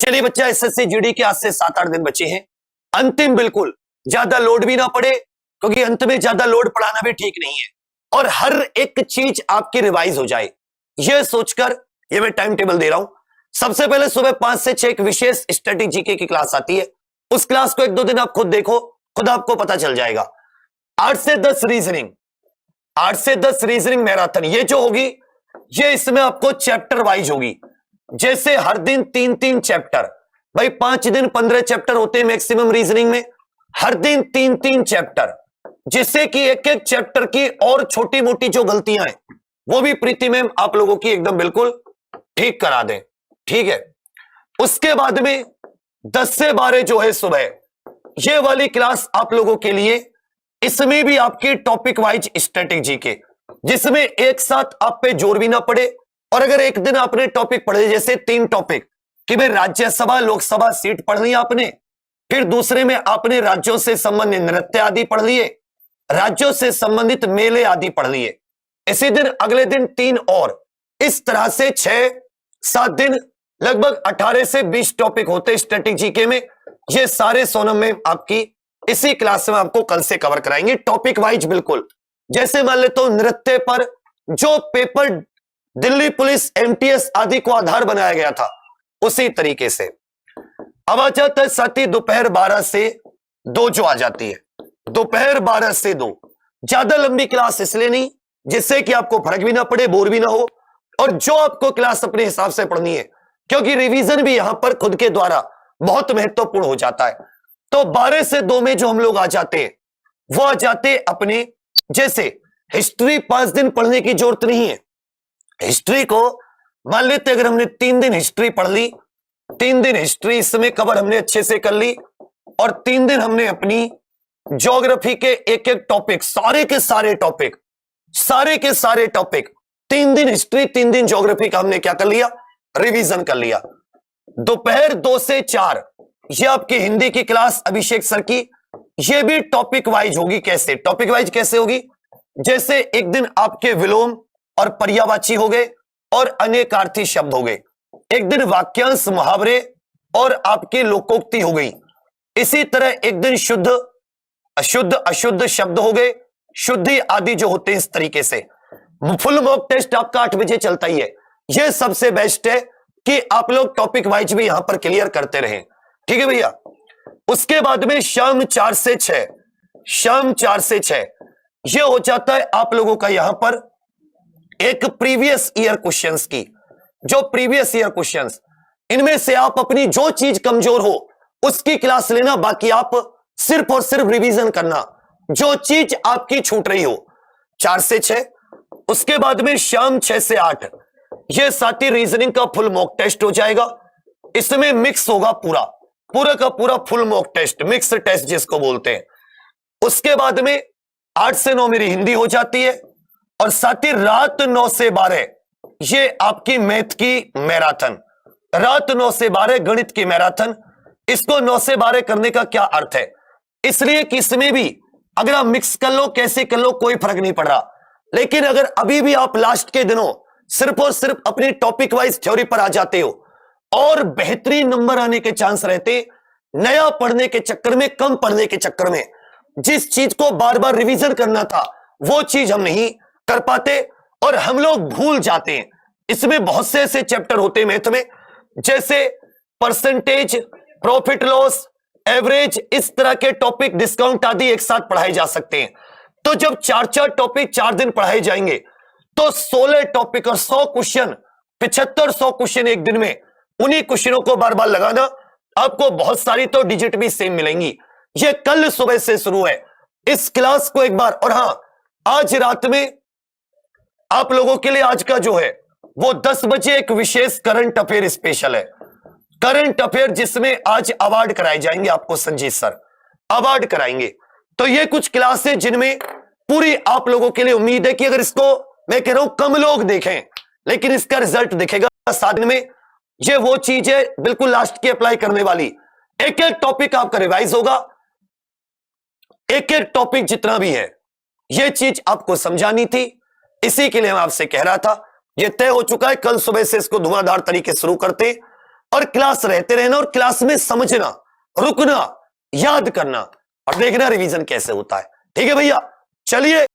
चलिए बच्चा, SSC GD के आज से 7-8 दिन बचे हैं, अंतिम बिल्कुल ज्यादा लोड भी ना पड़े, क्योंकि अंत में ज्यादा लोड पड़ाना भी ठीक नहीं है, और हर एक चीज आपकी रिवाइज हो जाए, यह सोचकर ये मैं टाइम टेबल दे रहा हूं। सबसे पहले सुबह 5 से 6 एक विशेष स्टैटिक जीके की क्लास आती है, उस क्लास को 1-2 दिन आप खुद देखो, खुद आपको पता चल जाएगा। 8 से 10 रीजनिंग, 8 से 10 रीजनिंग मैराथन, ये जो होगी ये इसमें आपको चैप्टर वाइज होगी, जैसे हर दिन 3-3 चैप्टर, भाई 5 दिन 15 चैप्टर होते हैं मैक्सिमम रीजनिंग में, हर दिन 3-3 चैप्टर, जिससे कि एक एक चैप्टर की और छोटी मोटी जो गलतियां हैं वो भी प्रीति मैम आप लोगों की एकदम बिल्कुल ठीक करा दें, ठीक है। उसके बाद में 10 से 12 जो है सुबह, ये वाली क्लास आप लोगों के लिए, इसमें भी आपकी टॉपिक वाइज स्टैटिक जीके, जिसमें एक साथ आप पे जोर भी ना पड़े, और अगर एक दिन आपने टॉपिक पढ़े, जैसे 3 टॉपिक कि भाई राज्यसभा लोकसभा सीट पढ़ ली आपने, फिर दूसरे में आपने राज्यों से संबंधित नृत्य आदि पढ़ लिए, राज्यों से संबंधित मेले आदि पढ़ लिए, इसी दिन अगले दिन 3 और, इस तरह से 6-7 दिन लगभग 18 से 20 टॉपिक होते स्टैटिक जीके में। ये सारे सोनम में आपकी इसी क्लास में आपको कल से कवर कराएंगे टॉपिक वाइज बिल्कुल। जैसे मान ले तो नृत्य पर जो पेपर दिल्ली पुलिस एमटीएस आदि को आधार बनाया गया था, उसी तरीके से। अब आ जाता है साथी दोपहर 12 से 2 जो आ जाती है, दोपहर 12 से 2, ज्यादा लंबी क्लास इसलिए नहीं जिससे कि आपको फर्क भी ना पड़े, बोर भी ना हो, और जो आपको क्लास अपने हिसाब से पढ़नी है, क्योंकि रिवीजन भी यहां पर खुद के द्वारा बहुत महत्वपूर्ण हो जाता है। तो 12 से 2 में जो हम लोग आ जाते हैं वो आ जाते अपने, जैसे हिस्ट्री 5 दिन पढ़ने की जरूरत नहीं है। हिस्ट्री को मान लेते अगर हमने 3 दिन हिस्ट्री पढ़ ली, 3 दिन हिस्ट्री इसमें कवर हमने अच्छे से कर ली, और 3 दिन हमने अपनी ज्योग्राफी के एक एक टॉपिक, सारे के सारे टॉपिक, सारे के सारे टॉपिक, 3 दिन हिस्ट्री 3 दिन ज्योग्राफी का हमने क्या कर लिया, रिवीजन कर लिया। दोपहर 2 से 4 ये आपकी हिंदी की क्लास अभिषेक सर की, ये भी टॉपिक वाइज होगी। कैसे टॉपिक वाइज कैसे होगी, जैसे एक दिन आपके विलोम और पर्यायवाची हो गए और अनेकार्थी शब्द हो गए, एक दिन वाक्यांश मुहावरे और आपकी लोकोक्ति हो गई, इसी तरह एक दिन शुद्ध अशुद्ध अशुद्ध शब्द हो गए, शुद्धि आदि जो होते हैं। इस तरीके से फुल मॉक टेस्ट आपका 8 बजे चलता ही है। यह सबसे बेस्ट है कि आप लोग टॉपिक वाइज भी यहां पर क्लियर करते रहें, ठीक है भैया। उसके बाद में शाम 4 से 6, शाम 4 से 6 यह हो जाता है आप लोगों का यहां पर एक प्रीवियस ईयर क्वेश्चंस की, जो प्रीवियस ईयर क्वेश्चंस, इनमें से आप अपनी जो चीज कमजोर हो उसकी क्लास लेना, बाकी आप सिर्फ और सिर्फ रिवीजन करना, जो चीज आपकी छूट रही हो। 4 से 6, उसके बाद में शाम 6 से 8 यह साथी रीजनिंग का फुल मॉक टेस्ट हो जाएगा। इसमें मिक्स होगा पूरा पूरा का पूरा full mock test, mix test जिसको बोलते हैं। उसके बाद में 8 से 9 मेरी हिंदी हो जाती है, और साथ ही रात 9 से 12 ये आपकी मैथ की मैराथन, रात 9 से 12 गणित की मैराथन। इसको 9 से 12 करने का क्या अर्थ है, इसलिए कि इसमें भी अगर आप मिक्स कर लो, कैसे कर लो, कोई फर्क नहीं पड़ रहा, लेकिन अगर अभी भी आप लास्ट के दिनों सिर्फ और सिर्फ अपनी टॉपिक वाइज थ्योरी पर आ जाते हो और बेहतरीन नंबर आने के चांस रहते, नया पढ़ने के चक्कर में, कम पढ़ने के चक्कर में जिस चीज को बार बार रिवीजन करना था वो चीज हम नहीं कर पाते और हम लोग भूल जाते हैं। इसमें बहुत से ऐसे चैप्टर होते हैं मैथ में, जैसे परसेंटेज, प्रॉफिट लॉस, एवरेज, इस तरह के टॉपिक, डिस्काउंट आदि एक साथ पढ़ाए जा सकते हैं। तो जब 4-4 टॉपिक 4 दिन पढ़ाए जाएंगे तो 16 टॉपिक और 100 क्वेश्चन, 75-100 क्वेश्चन एक दिन में, उन्हीं क्वेश्चनों को बार बार लगाना, आपको बहुत सारी तो डिजिट भी सेम मिलेंगी। ये कल सुबह से शुरू है, इस क्लास को एक बार, और हां आज रात में आप लोगों के लिए आज का जो है वो 10 बजे एक विशेष करंट अफेयर स्पेशल है, करंट अफेयर, जिसमें आज अवार्ड कराए जाएंगे आपको, संजीत सर अवार्ड कराएंगे। तो ये कुछ क्लास है जिनमें पूरी आप लोगों के लिए उम्मीद है कि अगर इसको मैं कह रहा हूं कम लोग देखें लेकिन इसका रिजल्ट दिखेगा 7 दिन में। ये वो चीज है बिल्कुल लास्ट की अप्लाई करने वाली, एक एक टॉपिक आपका रिवाइज होगा, एक एक टॉपिक जितना भी है ये चीज आपको समझानी थी, इसी के लिए मैं आपसे कह रहा था। ये तय हो चुका है, कल सुबह से इसको धुआंधार तरीके से शुरू करते, और क्लास रहते रहना और क्लास में समझना, रुकना, याद करना और देखना रिवीजन कैसे होता है। ठीक है भैया, चलिए।